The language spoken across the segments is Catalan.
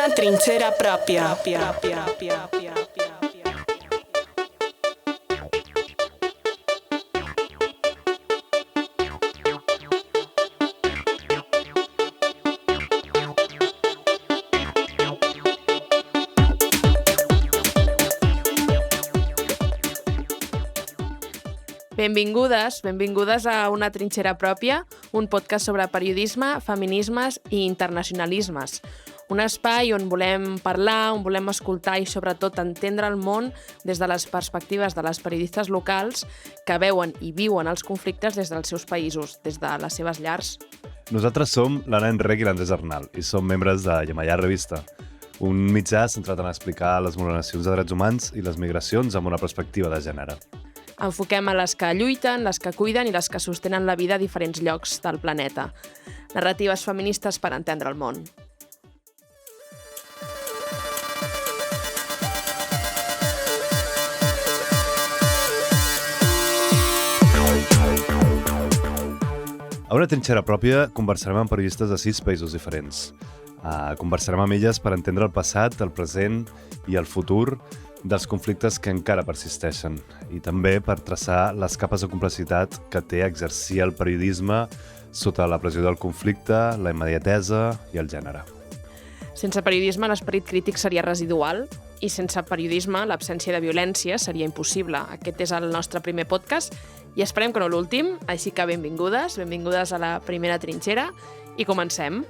Una trinxera pròpia. Benvingudes a Una trinxera pròpia, un podcast sobre periodisme, feminismes i internacionalismes. Un espai on volem parlar, on volem escoltar i sobretot entendre el món des de les perspectives de les periodistes locals que veuen i viuen els conflictes des dels seus països, des de les seves llars. Nosaltres som l'Anna Enrec i l'Andrés Arnal i som membres de Yemayà Revista, un mitjà centrat en explicar les vulneracions de drets humans i les migracions amb una perspectiva de gènere. Enfoquem a les que lluiten, les que cuiden i les que sostenen la vida a diferents llocs del planeta. Narratives feministes per entendre el món. A Una trinxera pròpia conversarem amb periodistes de 6 països diferents. Conversarem amb elles per entendre el passat, el present i el futur dels conflictes que encara persisteixen i també per traçar les capes de complexitat que té exercir el periodisme sota la pressió del conflicte, la immediatesa i el gènere. Sense periodisme l'esperit crític seria residual i sense periodisme l'absència de violència seria impossible. Aquest és el nostre primer podcast i esperem que no l'últim, així que benvingudes a la primera trinxera i comencem.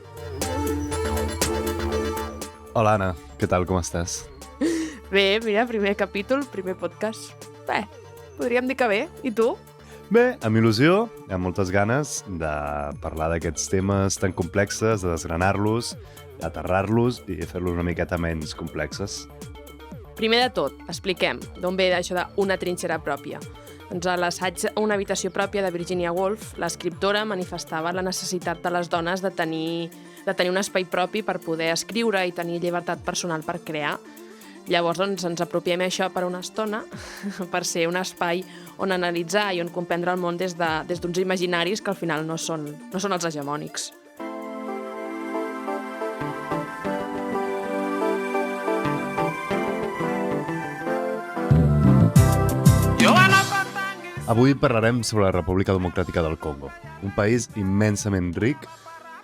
Hola Anna, què tal, com estàs? Bé, mira, primer capítol, primer podcast. Bé, podríem dir que bé. I tu? Bé, amb il·lusió, amb moltes ganes de parlar d'aquests temes tan complexes, de desgranar-los, d'aterrar-los i fer-los una miqueta menys complexes. Primer de tot, expliquem d'on ve això d'una trinxera pròpia. Doncs a l'assaig Una habitació pròpia de Virginia Woolf, l'escriptora manifestava la necessitat de les dones de tenir un espai propi per poder escriure i tenir llibertat personal per crear. Llavors ens apropiem a això per una estona, per ser un espai on analitzar i on comprendre el món des d'uns imaginaris que al final no són els hegemònics. Avui parlarem sobre la República Democràtica del Congo, un país immensament ric,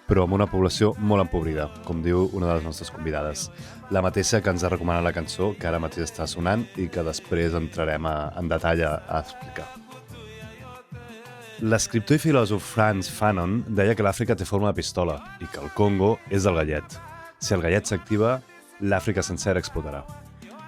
però amb una població molt empobrida, com diu una de les nostres convidades. La mateixa que ens ha recomanat la cançó, que ara mateix està sonant i que després entrarem en detall a explicar. L'escriptor i filòsof Frantz Fanon deia que l'Àfrica té forma de pistola i que el Congo és el gallet. Si el gallet s'activa, l'Àfrica sencera explotarà.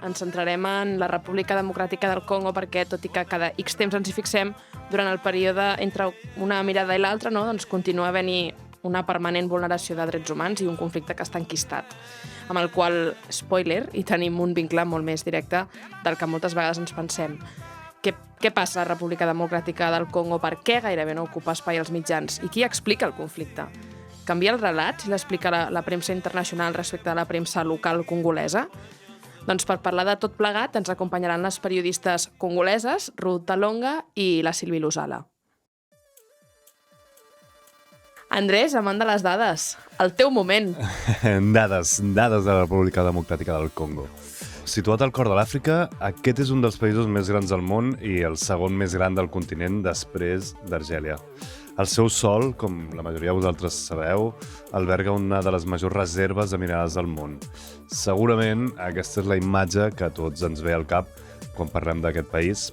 Ens centrarem en la República Democràtica del Congo perquè, tot i que cada X temps ens hi fixem, durant el període entre una mirada i l'altra, doncs continua havent-hi una permanent vulneració de drets humans i un conflicte que està enquistat, amb el qual, spoiler, hi tenim un vincle molt més directe del que moltes vegades ens pensem. Què passa a la República Democràtica del Congo? Per què gairebé no ocupa espai als mitjans? I qui explica el conflicte? Canvia el relat si l'explica la premsa internacional respecte a la premsa local congolesa? Doncs per parlar de tot plegat ens acompanyaran les periodistes congoleses Ruth Talonga i la Sylvie Lozala. Andrés, amant de les dades, el teu moment. Dades de la República Democràtica del Congo. Situat al cor de l'Àfrica, aquest és un dels països més grans del món i el segon més gran del continent després d'Argèlia. El seu sòl, com la majoria de vosaltres sabeu, alberga una de les majors reserves de minerals del món. Segurament aquesta és la imatge que a tots ens ve al cap quan parlem d'aquest país,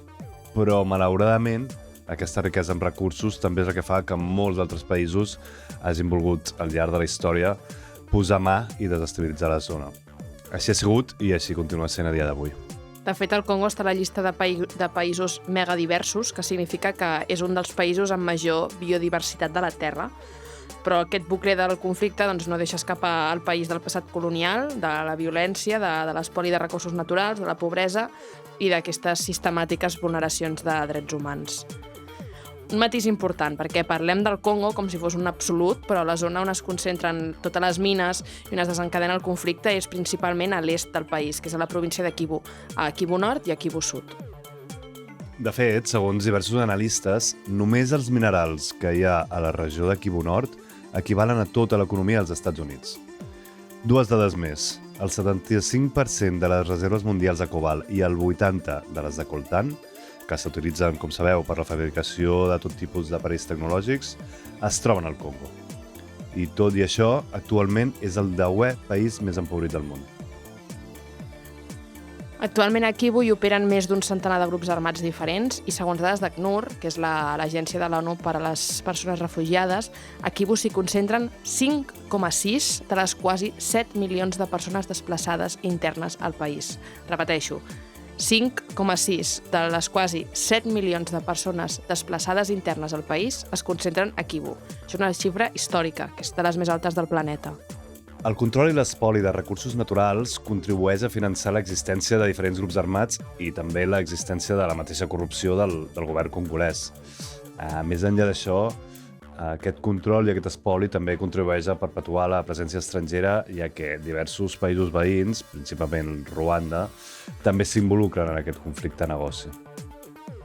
però malauradament aquesta riquesa en recursos també és el que fa que molts altres països hagin volgut, al llarg de la història, posar mà i desestabilitzar la zona. Així ha sigut i així continua sent a dia d'avui. De fet, el Congo està a la llista de països megadiversos, que significa que és un dels països amb major biodiversitat de la Terra. Però aquest bucle del conflicte no deixa escapar el país del passat colonial, de la violència, de l'espoli de recursos naturals, de la pobresa i d'aquestes sistemàtiques vulneracions de drets humans. Un matís important, perquè parlem del Congo com si fos un absolut, però la zona on es concentren totes les mines i on es desencadena el conflicte és principalment a l'est del país, que és a la província de Kivu, a Kivu Nord i a Kivu Sud. De fet, segons diversos analistes, només els minerals que hi ha a la regió de Kivu Nord equivalen a tota l'economia dels Estats Units. Dues dades més. el 75% de les reserves mundials de cobalt i el 80% de les de coltan, que s'utilitzen, com sabeu, per la fabricació de tot tipus d'aparells tecnològics, es troben al Congo. I tot i això, actualment és el 10è país més empobrit del món. Actualment a Kivu hi operen més d'un centenar de grups armats diferents i segons dades d'ACNUR, que és l'agència de l'ONU per a les persones refugiades, a Kivu s'hi concentren 5,6 de les quasi 7 milions de persones desplaçades internes al país. Repeteixo, 5,6 de les quasi 7 milions de persones desplaçades internes al país es concentren a Kivu. És una xifra històrica, que és de les més altes del planeta. El control i l'espoli de recursos naturals contribueix a finançar l'existència de diferents grups armats i també l'existència de la mateixa corrupció del govern congolès. Més enllà d'això, aquest control i aquest espoli també contribueix a perpetuar la presència estrangera, ja que diversos països veïns, principalment Ruanda, també s'involucren en aquest conflicte negoci.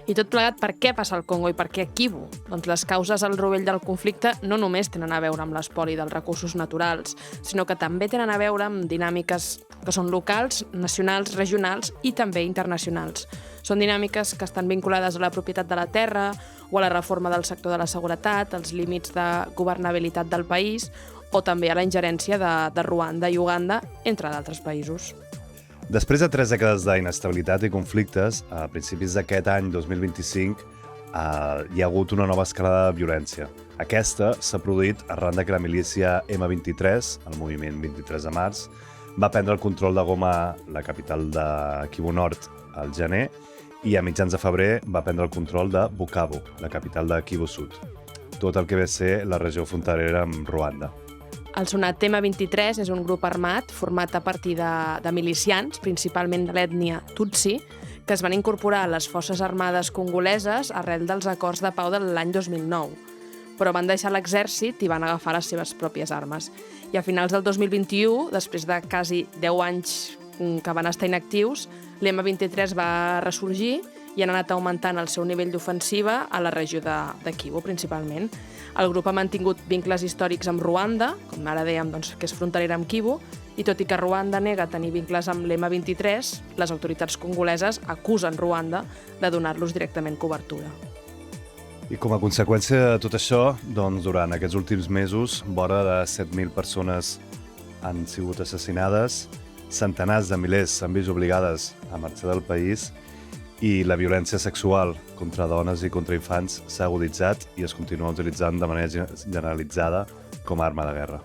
I tot plegat, per què passa al Congo i per què a Kivu? Doncs les causes al rovell del conflicte no només tenen a veure amb l'espoli dels recursos naturals, sinó que també tenen a veure amb dinàmiques que són locals, nacionals, regionals i també internacionals. Són dinàmiques que estan vinculades a la propietat de la terra o a la reforma del sector de la seguretat, als límits de governabilitat del país o també a la ingerència de Ruanda i Uganda, entre d'altres països. Després de 3 dècades d'inestabilitat i conflictes, a principis d'aquest any 2025 hi ha hagut una nova escalada de violència. Aquesta s'ha produït arran de que la milícia M23, el moviment 23 de març, va prendre el control de Goma, la capital de Kivu Nord, al gener, i a mitjans de febrer va prendre el control de Bukavu, la capital de Kivu Sud, tot el que ve a ser la regió fronterera amb Ruanda. El sonat M23 és un grup armat format a partir de milicians, principalment de l'ètnia Tutsi, que es van incorporar a les forces armades congoleses arrel dels acords de pau de l'any 2009, però van deixar l'exèrcit i van agafar les seves pròpies armes. I a finals del 2021, després de quasi 10 anys que van estar inactius, l'M23 va ressorgir i han anat augmentant el seu nivell d'ofensiva a la regió de Kivu, principalment. El grup ha mantingut vincles històrics amb Ruanda, com ara dèiem que és fronterera amb Kivu, i tot i que Ruanda nega tenir vincles amb l'M23, les autoritats congoleses acusen Ruanda de donar-los directament cobertura. I com a conseqüència de tot això, durant aquests últims mesos, vora de 7.000 persones han sigut assassinades, centenars de milers s'han vist obligades a marxar del país i la violència sexual contra dones i contra infants s'ha aguditzat i es continua utilitzant de manera generalitzada com a arma de guerra.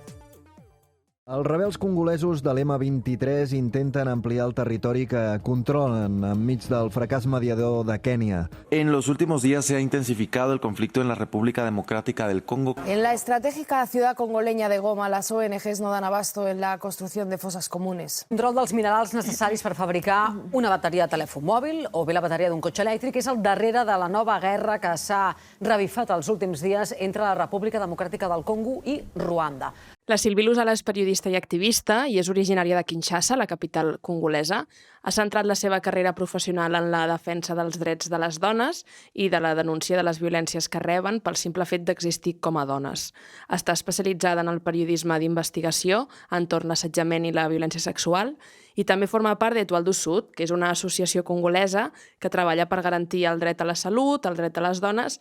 Els rebels congolesos de l'M23 intenten ampliar el territori que controlen enmig del fracàs mediador de Kènia. En los últimos días se ha intensificado el conflicto en la República Democrática del Congo. En la estratégica ciudad congoleña de Goma, las ONGs no dan abasto en la construcción de fosas comunes. Control dels minerals necessaris per fabricar una bateria de telèfon mòbil o bé la bateria d'un cotxe elèctric és al darrere de la nova guerra que s'ha revifat els últims dies entre la República Democràtica del Congo i Ruanda. La Sylvie Luzala és periodista i activista i és originària de Kinshasa, la capital congolesa. Ha centrat la seva carrera professional en la defensa dels drets de les dones i de la denúncia de les violències que reben pel simple fet d'existir com a dones. Està especialitzada en el periodisme d'investigació entorn l'assetjament i la violència sexual i també forma part d'Etoile du Sud, que és una associació congolesa que treballa per garantir el dret a la salut, el dret a les dones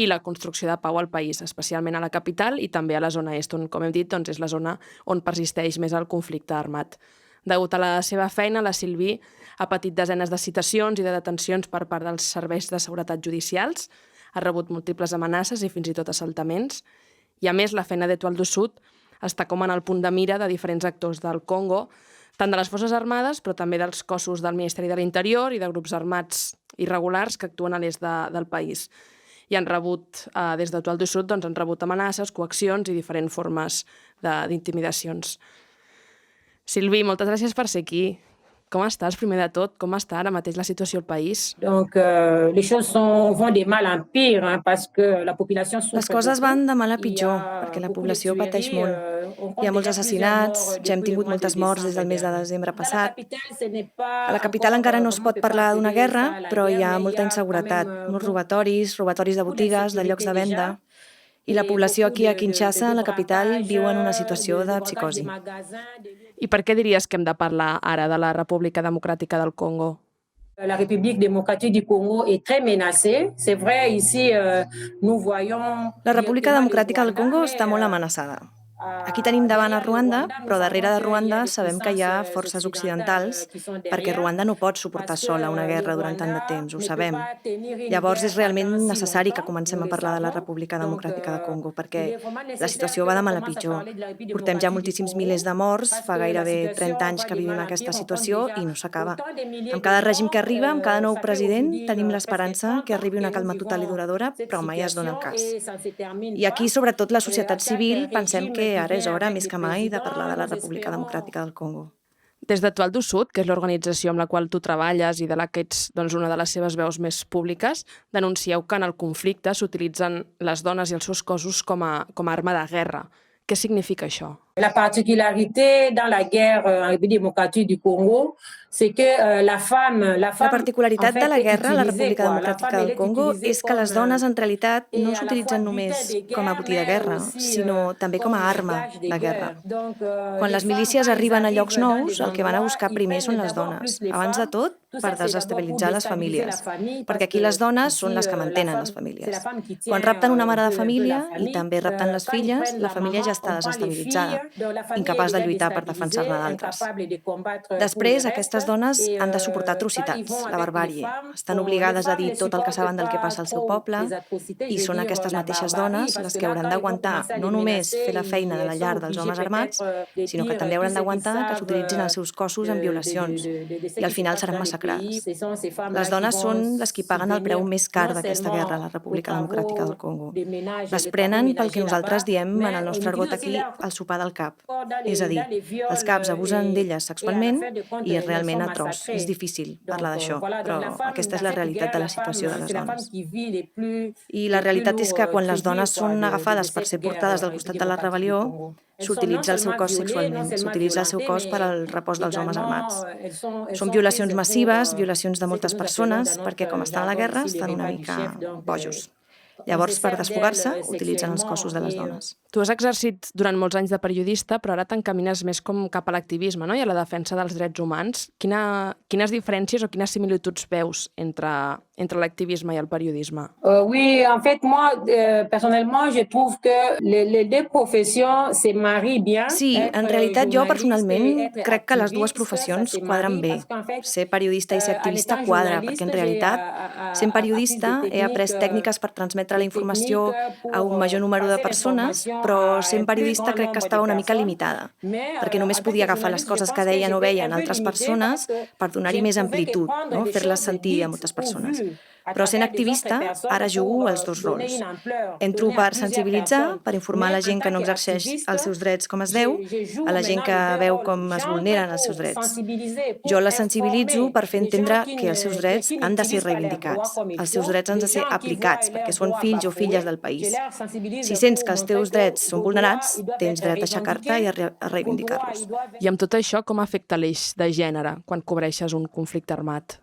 i la construcció de pau al país, especialment a la capital i també a la zona est, on, com hem dit, és la zona on persisteix més el conflicte armat. Degut a la seva feina, la Sylvie ha patit desenes de citacions i de detencions per part dels serveis de seguretat judicials, ha rebut múltiples amenaces i fins i tot assaltaments, i a més la feina d'Etoile du Sud està com en el punt de mira de diferents actors del Congo, tant de les Forces Armades, però també dels cossos del Ministeri de l'Interior i de grups armats irregulars que actuen a l'est del país. I han rebut, des d'Etoile du Sud, han rebut amenaces, coaccions i diferents formes d'intimidacions. Sylvie, moltes gràcies per ser aquí. Com estàs, primer de tot? Com està ara mateix la situació al país? Donc, les choses vont de mal en pire, parce que la population... Les coses van de mal a pitjor, perquè la població pateix molt. Hi ha molts assassinats, ja hem tingut moltes morts des del mes de desembre passat. A la capital encara no es pot parlar d'una guerra, però hi ha molta inseguretat, molts robatoris de botigues, de llocs de venda. I la població aquí a Kinshasa, la capital, viu en una situació de psicosi. I per què diries que hem de parlar ara de la República Democràtica del Congo? La République démocratique du Congo est très menacée. C'est vrai, ici, nous voyons... La República Democràtica del Congo està molt amenaçada. Aquí tenim davant a Ruanda, però darrere de Ruanda sabem que hi ha forces occidentals perquè Ruanda no pot suportar sola una guerra durant tant de temps, ho sabem. Llavors és realment necessari que comencem a parlar de la República Democràtica del Congo perquè la situació va de mal a pitjor. Portem ja moltíssims milers de morts, fa gairebé 30 anys que vivim aquesta situació i no s'acaba. Amb cada règim que arriba, amb cada nou president, tenim l'esperança que arribi una calma total i duradora, però mai es dona el cas. I aquí, sobretot la societat civil, pensem que ara és hora més que mai de parlar de la República Democràtica del Congo. Des de Tualdo Sud, que és l'organització amb la qual tu treballes i de la que ets una de les seves veus més públiques, denuncieu que en el conflicte s'utilitzen les dones i els seus cossos com a arma de guerra. Què significa això? La particularité dans la guerre en République démocratique du Congo, c'est que la femme... La particularitat de la guerra a la República Democràtica del Congo és que les dones en realitat no s'utilitzen només com a botí de guerra, sinó també com a arma de guerra. Quan les milícies arriben a llocs nous, el que van a buscar primer són les dones. Abans de tot, per desestabilitzar les famílies, perquè aquí les dones són les que mantenen les famílies. Quan rapten una mare de família i també rapten les filles, la família ja està desestabilitzada, incapaç de lluitar per defensar-ne d'altres. Després, aquestes dones han de suportar atrocitats, la barbàrie. Estan obligades a dir tot el que saben del que passa al seu poble i són aquestes mateixes dones les que hauran d'aguantar no només fer la feina de la llar dels homes armats, sinó que també hauran d'aguantar que s'utilitzin els seus cossos en violacions i al final seran massacrades. Les dones són les que paguen el preu més car d'aquesta guerra a la República Democràtica del Congo. Les prenen pel que nosaltres diem en el nostre argot aquí el sopar del cap. És a dir, els caps abusen d'elles sexualment i és realment atroç. És difícil parlar d'això, però aquesta és la realitat de la situació de les dones. I la realitat és que quan les dones són agafades per ser portades del costat de la rebel·lió, s'utilitza el seu cos sexualment, s'utilitza el seu cos per al repòs dels homes armats. Són violacions massives, violacions de moltes persones, perquè com estan a la guerra estan una mica bojos. Llavors, per desfogar-se, utilitzen els cossos de les dones. Tu has exercit durant molts anys de periodista, però ara t'encamines més com cap a l'activisme, no? I a la defensa dels drets humans. Quines diferències o quines similituds veus entre l'activisme i el periodisme? Oui, en fait, moi, personnellement, je trouve que les deux professions se marient bien. Sí, en realitat jo personalment crec que les dues professions quadren bé. Ser periodista i ser activista quadra, perquè en realitat, sent periodista, he après tècniques per transmetre la informació a un major número de persones, però sent periodista crec que estava una mica limitada, perquè només podia agafar les coses que deien o veien altres persones per donar-hi més amplitud, no? Fer-les sentir a moltes persones. Però sent activista, ara jugo els dos rols. Entro per sensibilitzar, per informar la gent que no exerceix els seus drets com es deu, a la gent que veu com es vulneren els seus drets. Jo la sensibilitzo per fer entendre que els seus drets han de ser reivindicats. Els seus drets han de ser aplicats, perquè són fills o filles del país. Si sents que els teus drets són vulnerats, tens dret a aixecar-te i a reivindicar-los. I amb tot això, com afecta l'eix de gènere quan cobreixes un conflicte armat?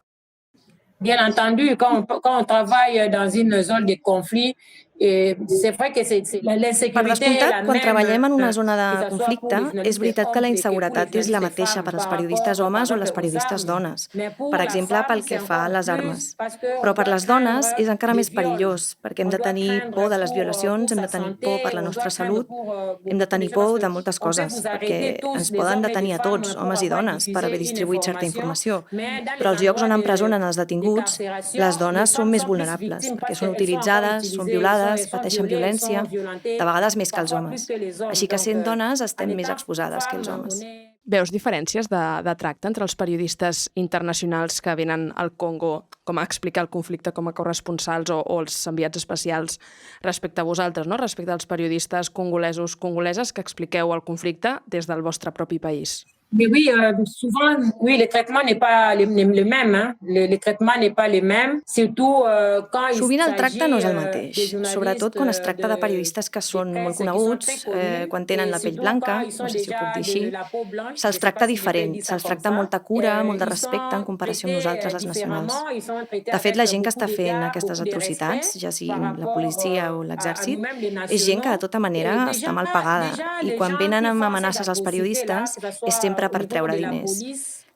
Bien entendu, quand on travaille dans une zone de conflit, c'est vrai que l'insécurité... Per descomptat, quan treballem en una zona de conflicte, és veritat que la inseguretat és la mateixa per als periodistes homes o les periodistes dones, per exemple, pel que fa a les armes. Però per les dones és encara més perillós, perquè hem de tenir por de les violacions, hem de tenir por per la nostra salut, hem de tenir por de moltes coses, perquè ens poden detenir a tots, homes i dones, per haver distribuït certa informació. Però als llocs on empresonen els detinguts, les dones són més vulnerables, perquè són utilitzades, són violades, pateixen violència, de vegades més que els homes. Així que sent dones estem més exposades que els homes. Veus diferències de tracte entre els periodistes internacionals que venen al Congo com a explicar el conflicte com a corresponsals o els enviats especials respecte a vosaltres, no? Respecte als periodistes congolesos, congoleses que expliqueu el conflicte des del vostre propi país? Mais oui, souvent, oui, le traitement n'est pas le même. Hein. Le traitement n'est pas le même, surtout quand il Sovint el s'agit tracte no és el de mateix, journalistes sobretot quan es tracta de periodistes que són molt coneguts, quan tenen la pell blanca, no sé si ho puc dir així. Se'ls tracta diferent, se'ls tracta amb molta cura, molt de respecte en comparació amb nosaltres, les nacionals. De fet, la gent que està fent aquestes atrocitats, ja sigui la policia o l'exèrcit, és gent que de tota manera està mal pagada i quan venen amb amenaces als periodistes és sempre per treure diners.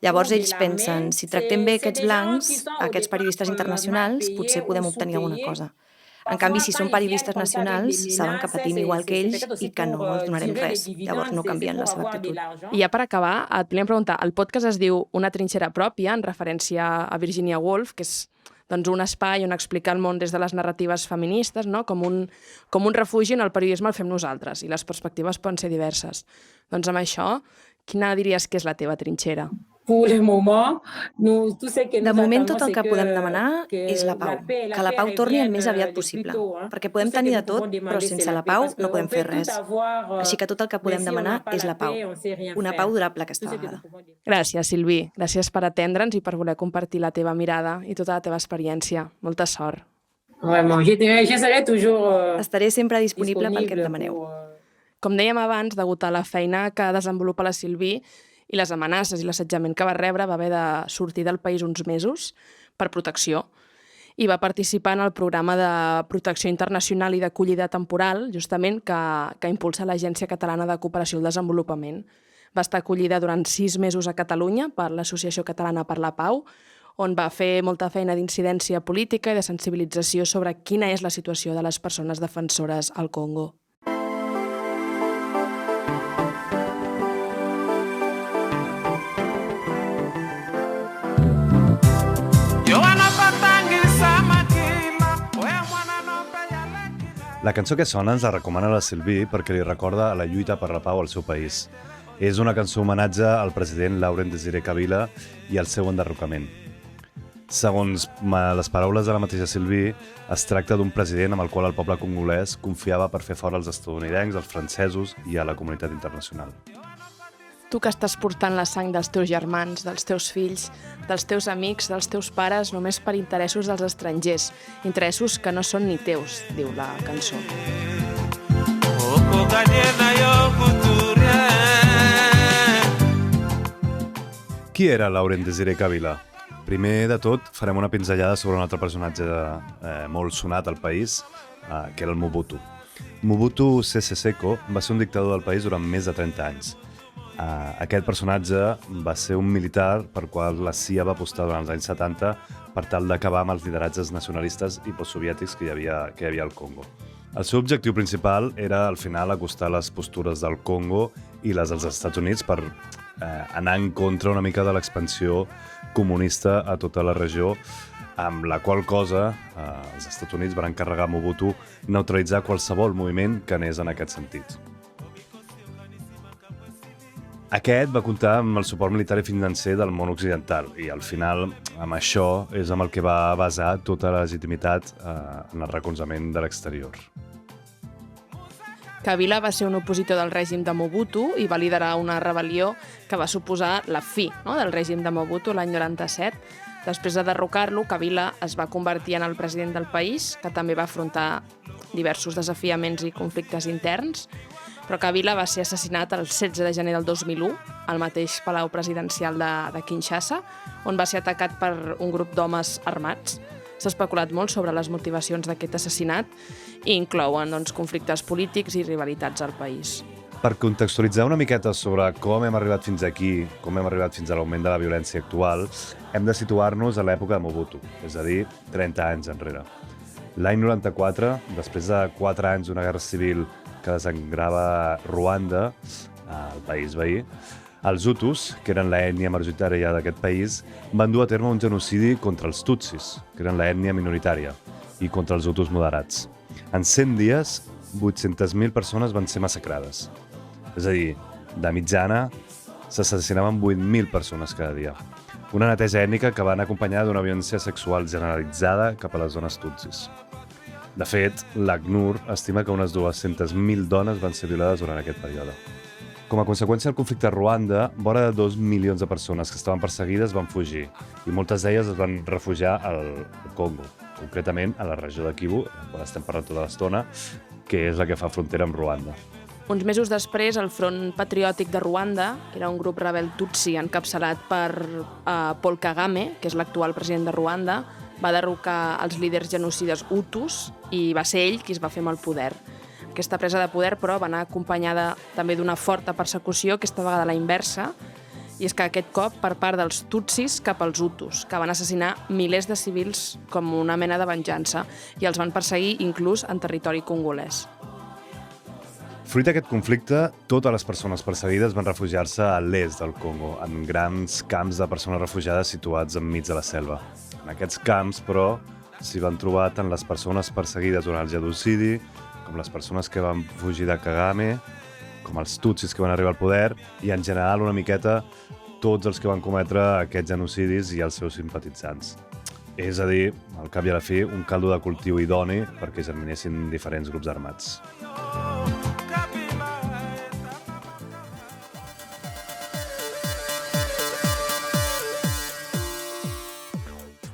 Llavors ells pensen, si tractem bé aquests blancs, aquests periodistes internacionals, potser podem obtenir alguna cosa. En canvi, si són periodistes nacionals, saben que patim igual que ells i que no els donarem res. Llavors no canvien la seva actitud. I ja per acabar, et volíem preguntar, el podcast es diu Una trinxera pròpia, en referència a Virginia Woolf, que és doncs, un espai on explicar el món des de les narratives feministes, no? com un refugi on el periodisme el fem nosaltres i les perspectives poden ser diverses. Doncs amb això, quina diries que és la teva trinxera? De moment, tot el que podem demanar és la pau. Que la pau torni el més aviat possible. Perquè podem tenir de tot, però sense la pau no podem fer res. Així que tot el que podem demanar és la pau. Una pau durable aquesta vegada. Gràcies, Sylvie. Gràcies per atendre'ns i per voler compartir la teva mirada i tota la teva experiència. Molta sort. Estaré sempre disponible pel que em demaneu. Com dèiem abans, degut a la feina que desenvolupa la Sylvie i les amenaces i l'assetjament que va rebre, va haver de sortir del país uns mesos per protecció i va participar en el programa de protecció internacional i d'acollida temporal, justament que impulsa l'Agència Catalana de Cooperació al Desenvolupament. Va estar acollida durant 6 mesos a Catalunya per l'Associació Catalana per la Pau, on va fer molta feina d'incidència política i de sensibilització sobre quina és la situació de les persones defensores al Congo. La cançó que sona ens la recomana la Sylvie perquè li recorda a la lluita per la pau al seu país. És una cançó homenatge al president Laurent Désiré Kabila i al seu enderrocament. Segons les paraules de la mateixa Sylvie, es tracta d'un president amb el qual el poble congolès confiava per fer fora els estatunidencs, els francesos i a la comunitat internacional. Tu que estàs portant la sang dels teus germans, dels teus fills, dels teus amics, dels teus pares, només per interessos dels estrangers, interessos que no són ni teus, diu la cançó. Qui era Laurent Désiré Kabila? Primer de tot, farem una pinzellada sobre un altre personatge molt sonat al país, que era el Mobutu. Mobutu Sese Seko va ser un dictador del país durant més de 30 anys. Aquest personatge va ser un militar per qual la CIA va apostar durant els anys 70 per tal d'acabar amb els lideratges nacionalistes i postsoviètics que hi havia al Congo. El seu objectiu principal era, al final, acostar les postures del Congo i les dels Estats Units per anar en contra una mica de l'expansió comunista a tota la regió, amb la qual cosa els Estats Units van encarregar a Mobutu neutralitzar qualsevol moviment que anés en aquest sentit. Aquest va comptar amb el suport militar i financer del món occidental i, al final, amb això és amb el que va basar tota la legitimitat en el recolzament de l'exterior. Kabila va ser un opositor del règim de Mobutu i va liderar una rebel·lió que va suposar la fi del règim de Mobutu l'any 97. Després de derrocar-lo, Kabila es va convertir en el president del país, que també va afrontar diversos desafiaments i conflictes interns, però Kabila va ser assassinat el 16 de gener del 2001 al mateix Palau Presidencial de Kinshasa, on va ser atacat per un grup d'homes armats. S'ha especulat molt sobre les motivacions d'aquest assassinat i inclouen conflictes polítics i rivalitats al país. Per contextualitzar una miqueta sobre com hem arribat fins aquí, com hem arribat fins a l'augment de la violència actual, hem de situar-nos a l'època de Mobutu, és a dir, 30 anys enrere. L'any 94, després de 4 anys d'una guerra civil que desangrava Ruanda, el país veí, els Hutus, que eren l'ètnia majoritària d'aquest país, van dur a terme un genocidi contra els Tutsis, que eren l'ètnia minoritària, i contra els Hutus moderats. En 100 dies, 800.000 persones van ser massacrades. És a dir, de mitjana, s'assassinaven 8.000 persones cada dia. Una neteja ètnica que va anar acompanyada d'una violència sexual generalitzada cap a les zones Tutsis. De fet, l'ACNUR estima que unes 200.000 dones van ser violades durant aquest període. Com a conseqüència del conflicte a Ruanda, vora de 2 milions de persones que estaven perseguides van fugir i moltes d'elles es van refugiar al Congo, concretament a la regió de Kivu, on estem parlant tota l'estona, que és la que fa frontera amb Ruanda. Uns mesos després, el Front Patriòtic de Ruanda, que era un grup rebel Tutsi encapçalat per Paul Kagame, que és l'actual president de Ruanda, va derrocar els líders genocides Hutus i va ser ell qui es va fer amb el poder. Aquesta presa de poder, però, va anar acompanyada també d'una forta persecució, aquesta vegada a la inversa, i és que aquest cop per part dels Tutsis cap als Hutus, que van assassinar milers de civils com una mena de venjança i els van perseguir inclús en territori congolès. Fruit d'aquest conflicte, totes les persones perseguides van refugiar-se a l'est del Congo, en grans camps de persones refugiades situats enmig de la selva. En aquests camps, però, s'hi van trobar tant les persones perseguides durant el genocidi, com les persones que van fugir de Kagame, com els tutsis que van arribar al poder, i en general una miqueta tots els que van cometre aquests genocidis i els seus simpatitzants. És a dir, al cap i a la fi, un caldo de cultiu idoni perquè germinessin diferents grups armats.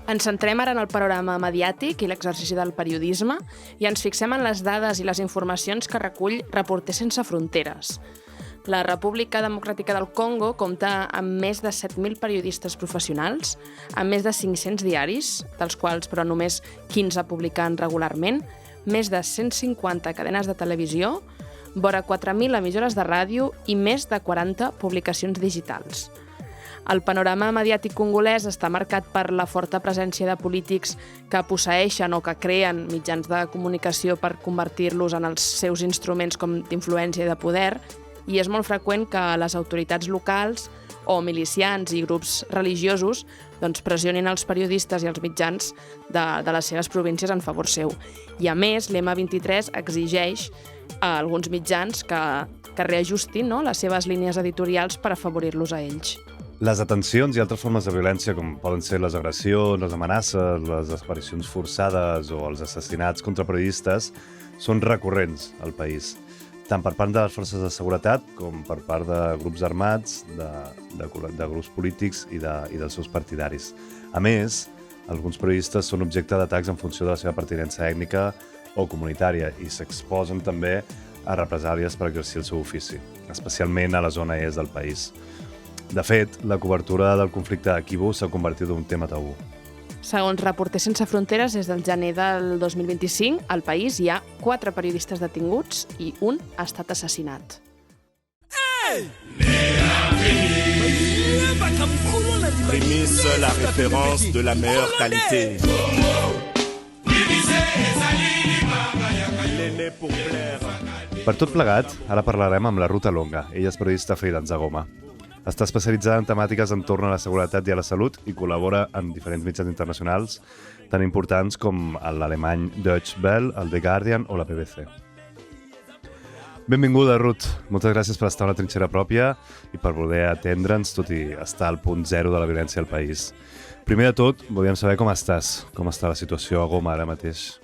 Ens centrem ara en el panorama mediàtic i l'exercici del periodisme i ens fixem en les dades i les informacions que recull Reporters Sense Fronteres. La República Democràtica del Congo compta amb més de 7.000 periodistes professionals, amb més de 500 diaris, dels quals però només 15 publiquen regularment, més de 150 cadenes de televisió, vora 4.000 emissores de ràdio i més de 40 publicacions digitals. El panorama mediàtic congolès està marcat per la forta presència de polítics que posseeixen o que creen mitjans de comunicació per convertir-los en els seus instruments com d'influència i de poder, i és molt freqüent que les autoritats locals o milicians i grups religiosos pressionin els periodistes i els mitjans de les seves províncies en favor seu. I a més, l'EMA23 exigeix a alguns mitjans que reajustin les seves línies editorials per afavorir-los a ells. Les detencions i altres formes de violència, com poden ser les agressions, les amenaces, les desaparicions forçades o els assassinats contra periodistes, són recurrents al país, tant per part de les forces de seguretat com per part de grups armats, de grups polítics i dels seus partidaris. A més, alguns periodistes són objecte d'atacs en funció de la seva pertinença ètnica o comunitària i s'exposen també a represàlies per exercir el seu ofici, especialment a la zona est del país. De fet, la cobertura del conflicte a Kivu s'ha convertit en un tema tabú. Segons Reporters Sense Fronteres, des del gener del 2025, al país hi ha 4 periodistes detinguts i un ha estat assassinat. Primis, la référence de la meilleure qualité. Per tot plegat, ara parlarem amb la Ruta Longa. Ella és periodista freelance a Goma. Està especialitzada en temàtiques entorn a la seguretat i a la salut i col·labora en diferents mitjans internacionals tan importants com l'alemany Deutsche Welle, el The Guardian o la BBC. Benvinguda, Ruth. Moltes gràcies per estar a una trinxera pròpia i per voler atendre'ns, tot i estar al punt zero de la violència al país. Primer de tot, volíem saber com estàs, com està la situació a Goma ara mateix.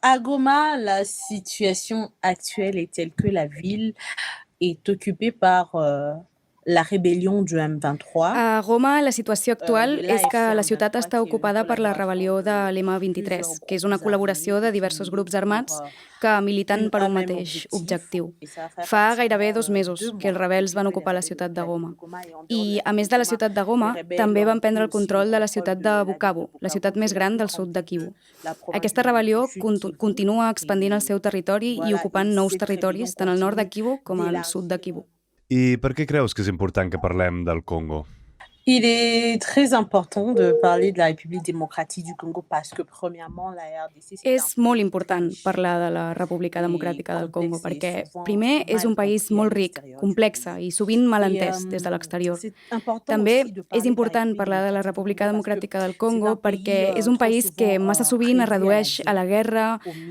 À Goma, la situation actuelle est telle que la ville est occupée par la rebel·lió du M23. A Goma, la situació actual és que la ciutat està ocupada per la rebel·lió de l'M23, que és una col·laboració de diversos grups armats que militen per un mateix objectiu. Fa gairebé 2 mesos que els rebels van ocupar la ciutat de Goma. I, a més de la ciutat de Goma, també van prendre el control de la ciutat de Bukavu, la ciutat més gran del sud de Kivu. Aquesta rebel·lió continua expandint el seu territori i ocupant nous territoris, tant al nord de Kivu com al sud de Kivu. I per què creus que és important que parlem del Congo? Il est très important de parler de la République démocratique du Congo parce que, premièrement, la RDC... És molt important parlar de la República Democràtica del Congo perquè, primer, és un país molt ric, complex i sovint mal entès des de l'exterior. També és important parlar de la República Democràtica del Congo perquè és un país que massa sovint es redueix a la guerra,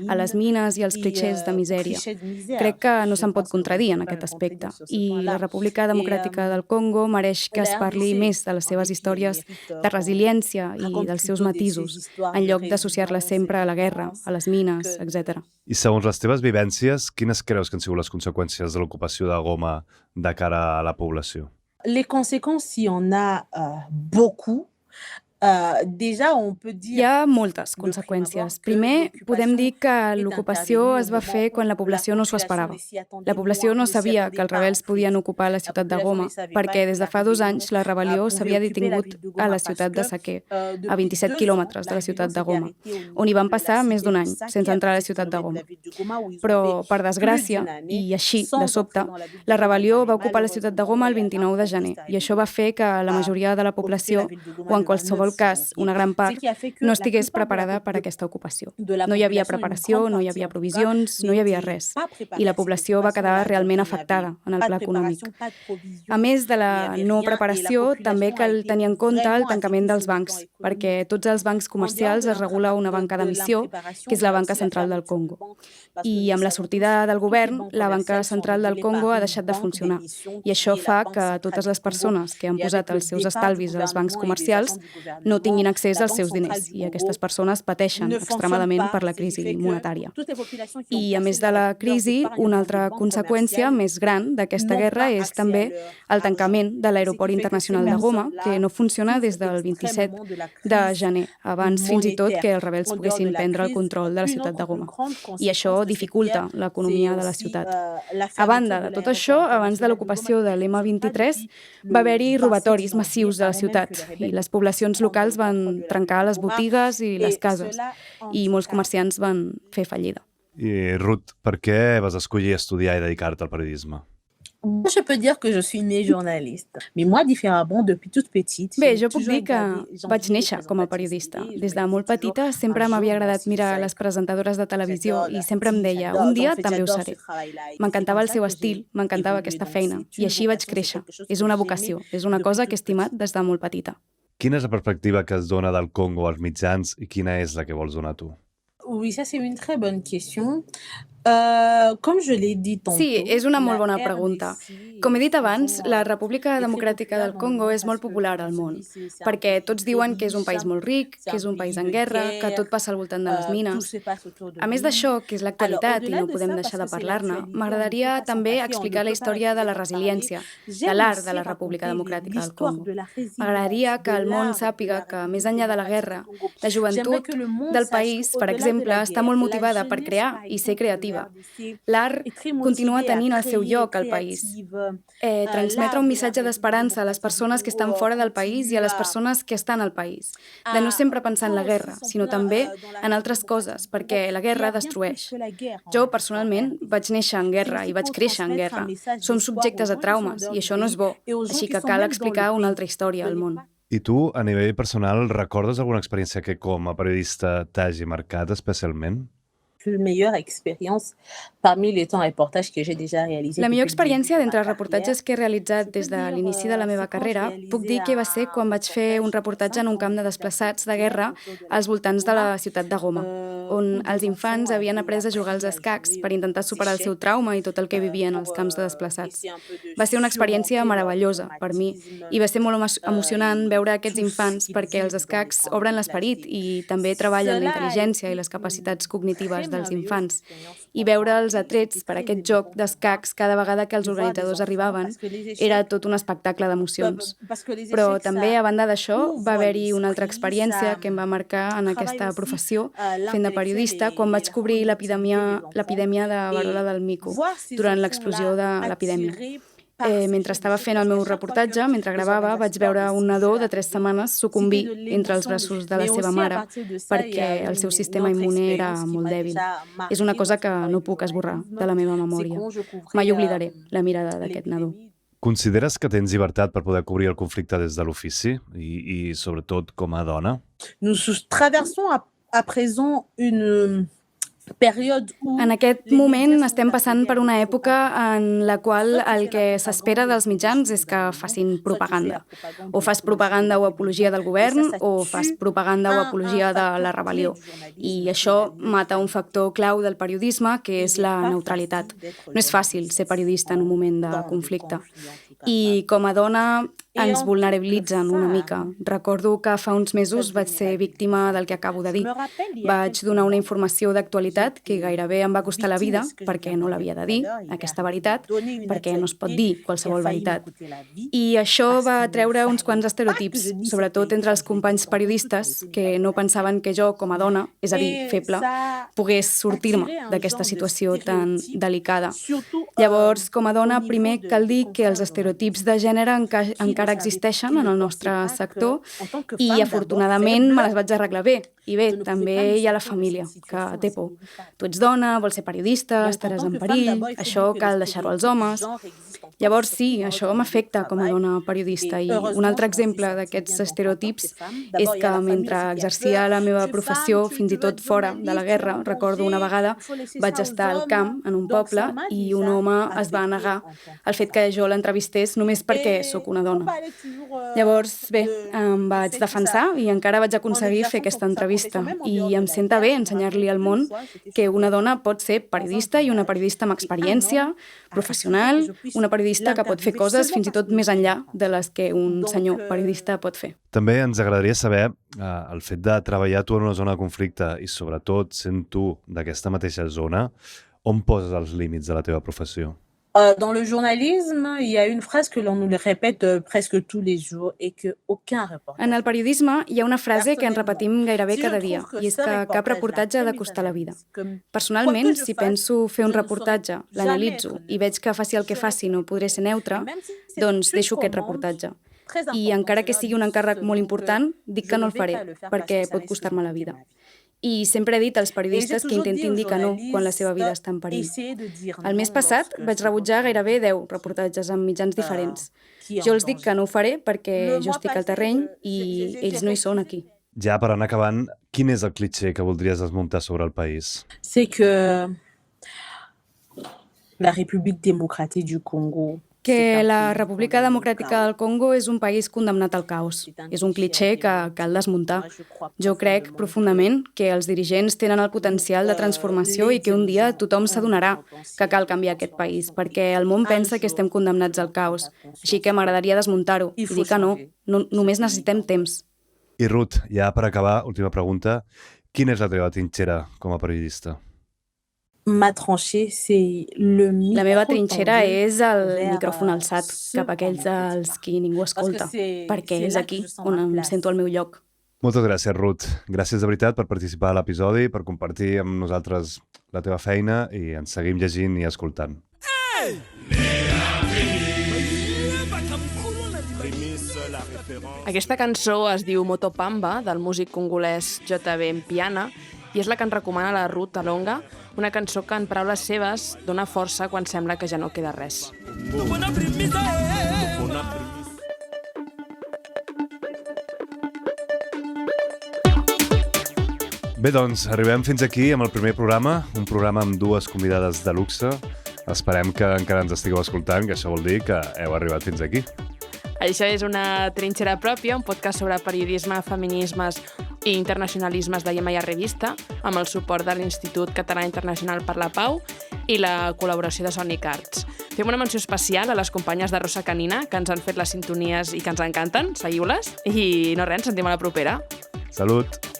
a les mines i als clichés de misèria. Crec que no se'n pot contradir en aquest aspecte i la República Democràtica del Congo mereix que es parli més de les seves històries de resiliència i dels seus matisos, en lloc d'associar-les sempre a la guerra, a les mines, etc. I segons les teves vivències, quines creus que han sigut les conseqüències de l'ocupació de Goma de cara a la població? Les conséquences, il y en a beaucoup. Déjà, on peut dire... Hi ha moltes conseqüències. Primer, podem dir que l'ocupació es va fer quan la població no s'ho esperava. La població no sabia que els rebels podien ocupar la ciutat de Goma, perquè des de fa 2 anys la rebel·lió s'havia detingut a la ciutat de Saké, a 27 quilòmetres de la ciutat de Goma, on hi van passar més d'1 any sense entrar a la ciutat de Goma. Però, per desgràcia, i així, de sobte, la rebel·lió va ocupar la ciutat de Goma el 29 de gener, i això va fer que la majoria de la població, o en qualsevol cas, una gran part, no estigués preparada per a aquesta ocupació. No hi havia preparació, no hi havia provisions, no hi havia res. I la població va quedar realment afectada en el pla econòmic. A més de la no preparació, també cal tenir en compte el tancament dels bancs, perquè tots els bancs comercials es regula una banca d'emissió, que és la Banca Central del Congo. I amb la sortida del govern, la Banca Central del Congo ha deixat de funcionar. I això fa que totes les persones que han posat els seus estalvis als bancs comercials no tinguin accés als seus diners, i aquestes persones pateixen extremadament per la crisi monetària. I a més de la crisi, una altra conseqüència més gran d'aquesta guerra és també el tancament de l'aeroport internacional de Goma, que no funciona des del 27 de gener, abans fins i tot que els rebels poguessin prendre el control de la ciutat de Goma. I això dificulta l'economia de la ciutat. A banda de tot això, abans de l'ocupació de l'M23, va haver-hi robatoris massius de la ciutat, i les poblacions locals van trencar les botigues i les cases, i molts comerciants van fer fallida. I, Ruth, per què vas escollir estudiar i dedicar-te al periodisme? Je peux dire que je suis née journaliste. Mais moi, différemment, depuis toute petite... Bé, jo puc dir que vaig néixer com a periodista. Des de molt petita sempre m'havia agradat mirar les presentadores de televisió i sempre em deia, un dia també ho seré. M'encantava el seu estil, m'encantava aquesta feina, i així vaig créixer. És una vocació, és una cosa que he estimat des de molt petita. Quina és la perspectiva que es dona del Congo als mitjans i quina és la que vols donar tu? Oui, ça c'est une très bonne question. Com je l'ai dit tantôt... Sí, és una molt bona pregunta. Com he dit abans, la República Democràtica del Congo és molt popular al món, perquè tots diuen que és un país molt ric, que és un país en guerra, que tot passa al voltant de les mines. A més d'això, que és l'actualitat i no podem deixar de parlar-ne, m'agradaria també explicar la història de la resiliència, de l'art de la República Democràtica del Congo. M'agradaria que el món sàpiga que, més enllà de la guerra, la joventut del país, per exemple, està molt motivada per crear i ser creativa. L'art continua tenint el seu lloc al país. Transmetre un missatge d'esperança a les persones que estan fora del país i a les persones que estan al país. De no sempre pensar en la guerra, sinó també en altres coses, perquè la guerra destrueix. Jo, personalment, vaig néixer en guerra i vaig créixer en guerra. Som subjectes a traumes i això no és bo, així que cal explicar una altra història al món. I tu, a nivell personal, recordes alguna experiència que com a periodista t'hagi marcat especialment? La millor experiència parmi les temps reportatges que j'ai déjà réalisés. La millor experiència d'entre els reportatges que he realitzat des de l'inici de la meva carrera puc dir que va ser quan vaig fer un reportatge en un camp de desplaçats de guerra als voltants de la ciutat de Goma, on els infants havien après a jugar als escacs per intentar superar el seu trauma i tot el que vivien als camps de desplaçats. Va ser una experiència meravellosa per mi i va ser molt emocionant veure aquests infants perquè els escacs obren l'esperit i també treballen la intel·ligència i les capacitats cognitives dels infants, i veure els atrets per aquest joc d'escacs cada vegada que els organitzadors arribaven era tot un espectacle d'emocions. Però també, a banda d'això, va haver-hi una altra experiència que em va marcar en aquesta professió, fent de periodista, quan vaig cobrir l'epidèmia de verola del mico, durant l'explosió de l'epidèmia. Mentre estava fent el meu reportatge, mentre gravava, vaig veure un nadó de 3 setmanes sucumbir entre els braços de la seva mare perquè el seu sistema immune era molt dèbil. És una cosa que no puc esborrar de la meva memòria. Mai oblidaré la mirada d'aquest nadó. Consideres que tens llibertat per poder cobrir el conflicte des de l'ofici i sobretot com a dona? Nous traversons à présent une... En aquest moment estem passant per una època en la qual el que s'espera dels mitjans és que facin propaganda. O fas propaganda o apologia del govern o fas propaganda o apologia de la rebel·lió. I això mata un factor clau del periodisme, que és la neutralitat. No és fàcil ser periodista en un moment de conflicte. I com a dona ens vulnerabilitzen una mica. Recordo que fa uns mesos vaig ser víctima del que acabo de dir. Vaig donar una informació d'actualitat que gairebé em va costar la vida perquè no l'havia de dir, aquesta veritat, perquè no es pot dir qualsevol veritat. I això va treure uns quants estereotips, sobretot entre els companys periodistes que no pensaven que jo, com a dona, és a dir, feble, pogués sortir-me d'aquesta situació tan delicada. Llavors, com a dona, primer cal dir que els estereotips de gènere encara existeixen en el nostre sector i, afortunadament, me les vaig arreglar bé. I bé, també hi ha la família, que té por. Tu ets dona, vols ser periodista, estaràs en perill, això cal deixar-ho als homes. Llavors, sí, això m'afecta com a dona periodista. I un altre exemple d'aquests estereotips és que mentre exercia la meva professió, fins i tot fora de la guerra, recordo una vegada vaig estar al camp, en un poble, i un home es va negar al fet que jo l'entrevistés només perquè sóc una dona. Llavors, bé, em vaig defensar i encara vaig aconseguir fer aquesta entrevista. I em senta bé ensenyar-li al món que una dona pot ser periodista i una periodista amb experiència, professional, una periodista que pot fer coses fins i tot més enllà de les que un senyor periodista pot fer. També ens agradaria saber el fet de treballar tu en una zona de conflicte i sobretot sent tu d'aquesta mateixa zona, on poses els límits de la teva professió? Dans le journalisme, il y a une phrase que l'on nous le répète presque tous les jours et que aucun reporter... En el periodisme hi ha una frase que ens repetim gairebé cada dia, i és que cap reportatge ha de costar la vida. Personalment, si penso fer un reportatge, l'analitzo i veig que faci el que faci no podré ser neutre, doncs deixo aquest reportatge. I encara que sigui un encàrrec molt important, dic que no el faré, perquè pot costar-me la vida. I sempre he dit als periodistes que intentin dir que no quan la seva vida està en perill. El mes passat vaig rebutjar gairebé 10 reportatges en mitjans diferents. Jo els dic que no ho faré perquè jo estic al terreny i ells no hi són aquí. Ja per anar acabant, quin és el clitxer que voldries desmuntar sobre el país? C'est que la République démocratique du Congo que la República Democràtica del Congo és un país condemnat al caos. És un clitxer que cal desmuntar. Jo crec profundament que els dirigents tenen el potencial de transformació i que un dia tothom s'adonarà que cal canviar aquest país, perquè el món pensa que estem condemnats al caos. Així que m'agradaria desmuntar-ho i dir que no, només necessitem temps. I Ruth, ja per acabar, última pregunta, quina és la teva trinxera com a periodista? Ma tranchée, c'est le micro. La meva trinxera és el micròfon alçat cap a aquells als qui ningú escolta, perquè és aquí on em sento al meu lloc. Moltes gràcies, Ruth. Gràcies de veritat per participar a l'episodi, per compartir amb nosaltres la teva feina i ens seguim llegint i escoltant. Aquesta cançó es diu Motopamba, del músic congolès J.B. Mpiana, i és la que ens recomana la Ruth Alonga, una cançó que, en paraules seves, dona força quan sembla que ja no queda res. Bé, doncs, arribem fins aquí amb el primer programa, un programa amb 2 convidades de luxe. Esperem que encara ens estigueu escoltant, que això vol dir que heu arribat fins aquí. Això és una trinxera pròpia, un podcast sobre periodisme, feminismes i internacionalismes de Yemaya Revista, amb el suport de l'Institut Català Internacional per la Pau i la col·laboració de Sonic Arts. Fem una menció especial a les companyes de Rosa Canina, que ens han fet les sintonies i que ens encanten. Seguiu-les i no res, ens sentim a la propera. Salut!